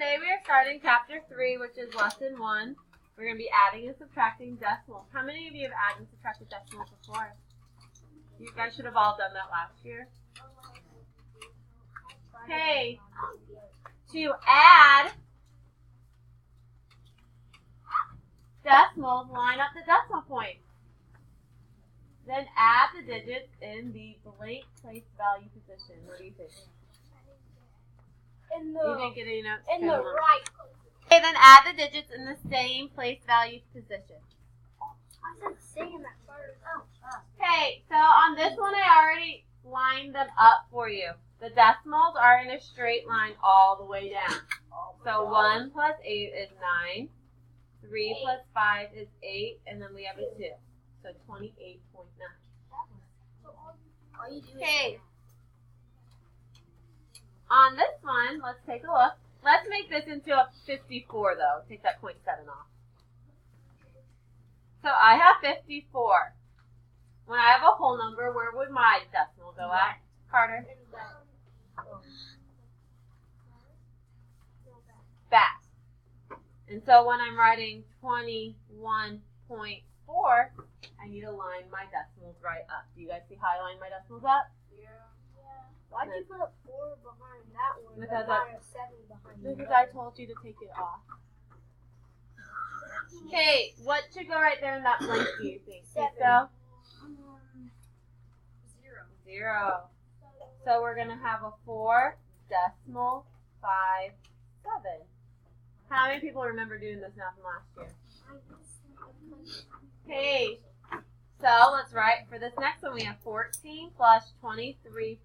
today we are starting chapter 3, which is lesson 1. We're going to be adding and subtracting decimals. How many of you have added and subtracted decimals before? You guys should have all done that last year. Okay, to add decimals, line up the decimal points. Then add the digits in the blank place value position. What do you think? You didn't get any notes? In the right place. Okay, then add the digits in the same place value position. I said same at first. Okay, so on this one I already lined them up for you. The decimals are in a straight line all the way down. So 1 plus 8 is 9. 3 plus 5 is 8, and then we have a 2. So 28.9. Okay. On this one, let's take a look. Let's make this into a 54, though. Take that 0.7 off. So I have 54. When I have a whole number, where would my decimal go at? Carter? Back. And so when I'm writing 21.4, I need to line my decimals right up. Do you guys see how I line my decimals up? Yeah. Why'd you put a 4 behind that one? Because a 7 behind that? Because I told you to take it off. Okay, what should go right there in that blank, do you think? 7. So? 0. 0. So we're going to have a 4 decimal 5 7. How many people remember doing this now from last year? Okay, so let's write for this next one. We have 14 plus 23.5.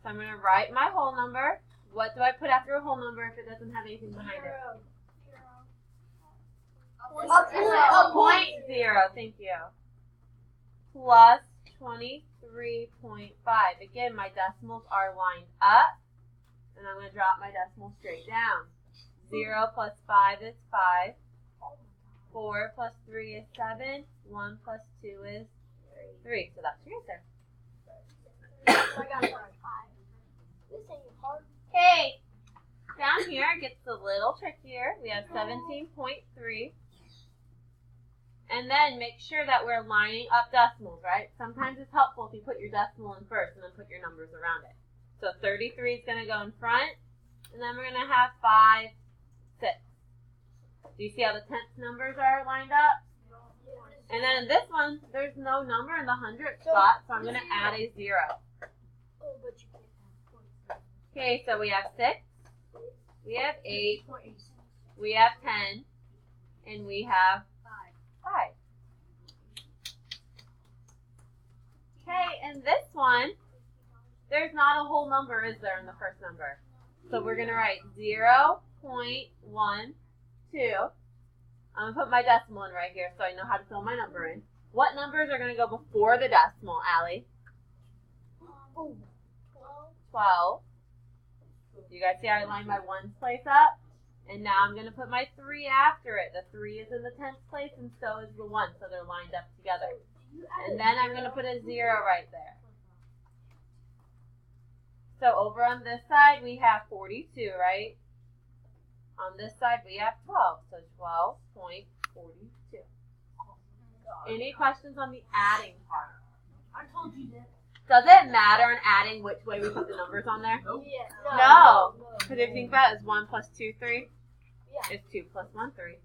So I'm going to write my whole number. What do I put after a whole number if it doesn't have anything behind it? A point 0. Thank you. Plus 23.5. Again, my decimals are lined up, and I'm going to drop my decimal straight down. 0 plus 5 is 5. 4 plus 3 is 7. 1 plus 2 is 3. So that's your answer. I got 5. This ain't hard. Okay. Down here it gets a little trickier. We have 17.3. And then make sure that we're lining up decimals, right? Sometimes it's helpful if you put your decimal in first and then put your numbers around it. So 33 is going to go in front. And then we're going to have 5, 6. Do you see how the tenth numbers are lined up? And then in this one, there's no number in the hundredth spot, so I'm going to add a 0. Okay, so we have 6, we have 8, we have 10, and we have 5. Okay, and this one, there's not a whole number, is there, in the first number? So we're going to write 0.12. I'm going to put my decimal in right here so I know how to fill my number in. What numbers are going to go before the decimal, Allie? 12. You guys see how I lined my ones place up? And now I'm going to put my 3 after it. The 3 is in the 10th place and so is the 1, so they're lined up together. And then I'm going to put a 0 right there. So over on this side we have 42, right? On this side we have 12, so 12.42. Any questions on the adding part? I told you that. Does it matter in adding which way we put the numbers on there? Yeah. No. Because if you think about it, is 1 plus 2, 3? Yeah. It's 2 plus 1, 3.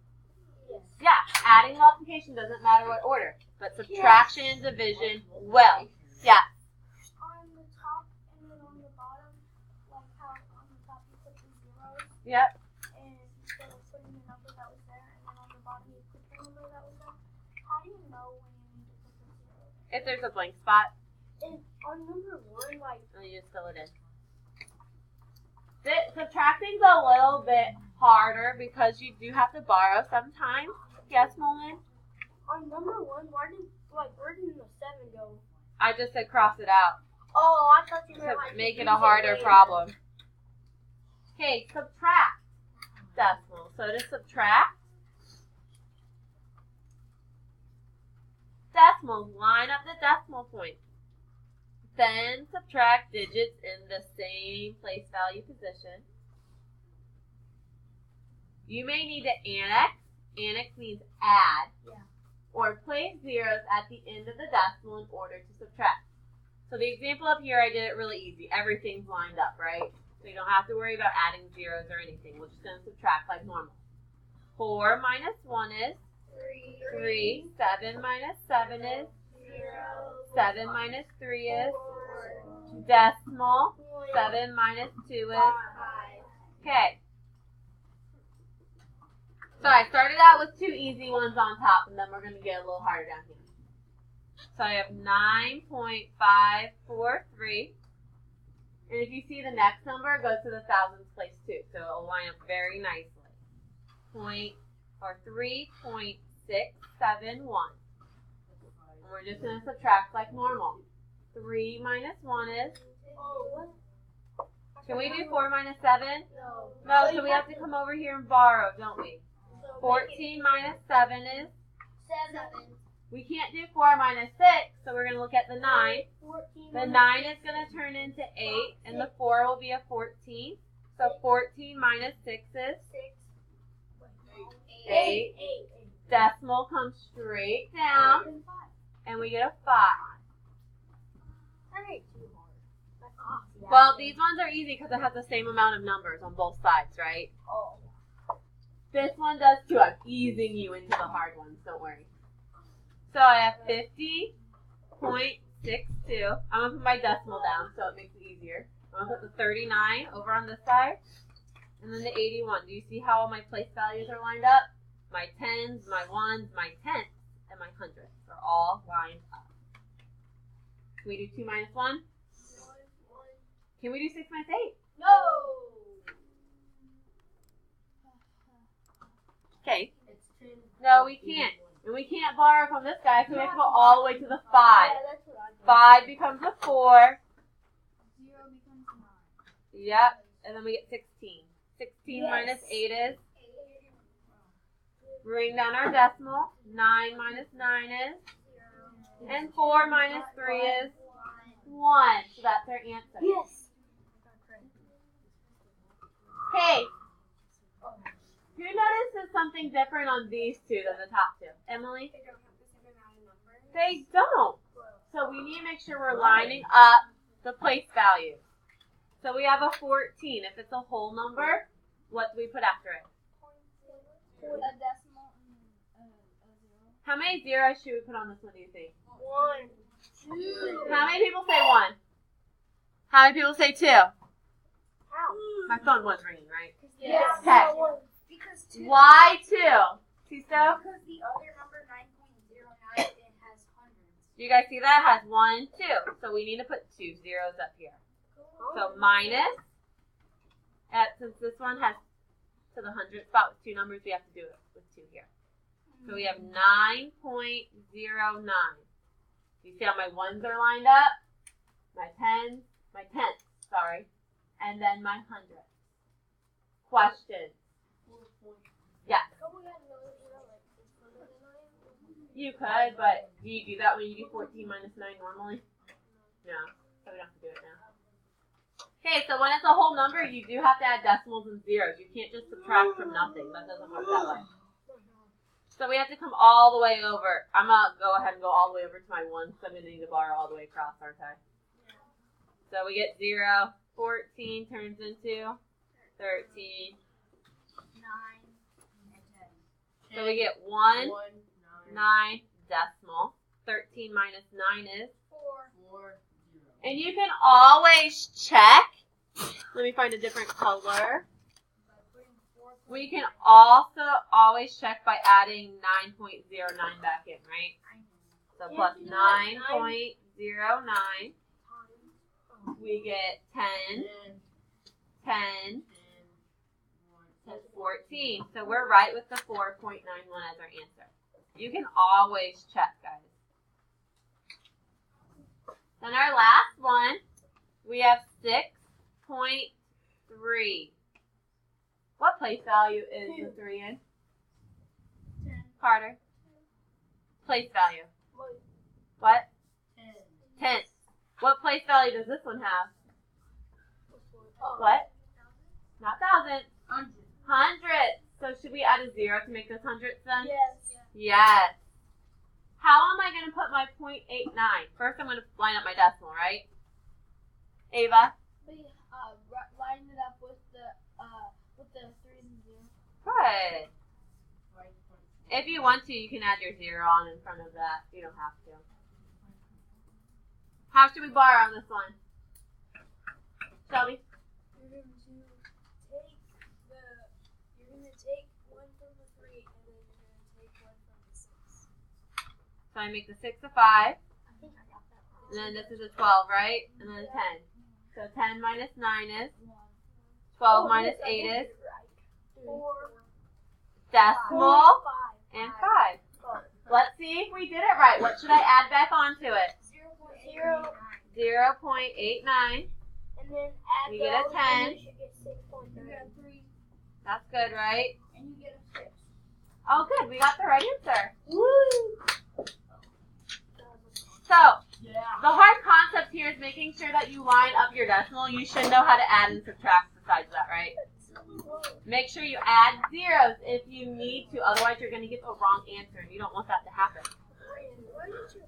Yes. Yeah, adding and multiplication doesn't matter what order. But subtraction and division will. Yeah. On the top and then on the bottom, like how on the top you put the zeros. Yep. And instead of putting the number that was there, and then on the bottom you put the number that was there. How do you know when you need to put the zero? If there's a blank spot, And on number 1, like, and you just fill it in. Subtracting's a little bit harder because you do have to borrow sometimes. Yes, Nolan? on number 1, where did the 7 go? I just said cross it out Oh, I thought you meant to like make it use a harder later. problem. Okay, subtract decimal. So to subtract decimals, line up the decimal point. Then subtract digits in the same place value position. You may need to annex. Annex means add. Yeah. Or place zeros at the end of the decimal in order to subtract. So the example up here, I did it really easy. Everything's lined up, right? So you don't have to worry about adding zeros or anything. We're just going to subtract like normal. 4 minus 1 is 3. 7 minus 7 is 7 minus 3 is decimal. 7 minus 2 is okay. So I started out with 2 easy ones on top, and then we're going to get a little harder down here. So I have 9.543. And if you see the next number, it goes to the thousands place too. So it will line up very nicely. 3.671. And we're just going to subtract like normal. 3 minus 1 is? Can we do 4 minus 7? No, so we have to come over here and borrow, don't we? 14 minus 7 is? 7. We can't do 4 minus 6, so we're going to look at the 9. The 9 is going to turn into 8, and the 4 will be a 14. So 14 minus 6 is? 8. Decimal comes straight down, and we get a 5. Well, these ones are easy because it has the same amount of numbers on both sides, right? This one does too. I'm easing you into the hard ones, don't worry. So I have 50.62. I'm going to put my decimal down so it makes it easier. I'm going to put the 39 over on this side. And then the 81. Do you see how all my place values are lined up? My tens, my ones, my tenths, and my hundredths are all lined up. Can we do 2 minus 1? Can we do 6 minus 8? No. Okay. No, we can't. And we can't borrow from this guy, so we have to go all the way to the 5. 5 becomes a 4. 0 becomes 9. Yep. And then we get 16. 16 minus 8 is? Bring down our decimal. 9 minus 9 is? And 4 minus 3 is? 1. So that's our answer. Yes. Okay. Who notices something different on these two than the top two? Emily? They don't have the same amount of numbers. They don't. So we need to make sure we're lining up the place values. So we have a 14. If it's a whole number, what do we put after it? A decimal and a 0. How many zeros should we put on this one, do you think? 1, 2. How many people say 1? How many people say 2? How? My phone was ringing, right? Yes. Okay. Because 2. Why 2? Tisto? Because the other number 9.09 it has hundreds. Do you guys see that? It has 1, 2. So we need to put 2 zeros up here. So minus, since this one has to the 100 spot with 2 numbers, we have to do it with 2 here. So we have 9.09. You see how my ones are lined up? My tenths, sorry. And then my hundredths. Question. Yes. You could, but do you do that when you do 14 minus 9 normally? No. So we don't have to do it now. Okay, so when it's a whole number, you do have to add decimals and zeros. You can't just subtract from nothing. That doesn't work that way. So we have to come all the way over. I'm going to go ahead and go all the way over to my 1, so I'm going to need to borrow all the way across, aren't I? So we get 0. 14 turns into 13. 9 and 10. So we get 1, 9 decimal. 13 minus 9 is? 4. And you can always check. Let me find a different color. We can also always check by adding 9.09 back in, right? So plus 9.09. We get 10, 10, 14. So we're right with the 4.91 as our answer. You can always check, guys. Then our last one, we have 6.3. What place value is the 3 in? 10. Carter? Place value. What? 10. What place value does this one have? What? Not thousand. Hundreds. So should we add a 0 to make this hundredths then? Yes. Yes. How am I going to put my 0.89? First, I'm going to line up my decimal, right? Ava? Line it up with the 3 and 0. Good. If you want to, you can add your 0 on in front of that. You don't have to. How should we bar on this one? Shelby? You're gonna take 1 from the 3 and then you're gonna take 1 from the 6. So I make the 6 a 5, I think I got that wrong. and then this is a 12, right? And then a 10. So 10 minus 9 is? 12 minus 8 is? 4, Decimal 5, and 5. Let's see if we did it right. What should I add back onto it? 0.0, 0.89. and then add You get a those, 10. and you should get 6.9. You get a 3, That's good, right? and you get a 6. Oh, good. We got the right answer. Woo! So, the hard concept here is making sure that you line up your decimal. You should know how to add and subtract besides that, right? Make sure you add zeros if you need to. Otherwise, you're going to get the wrong answer, and you don't want that to happen. Why did you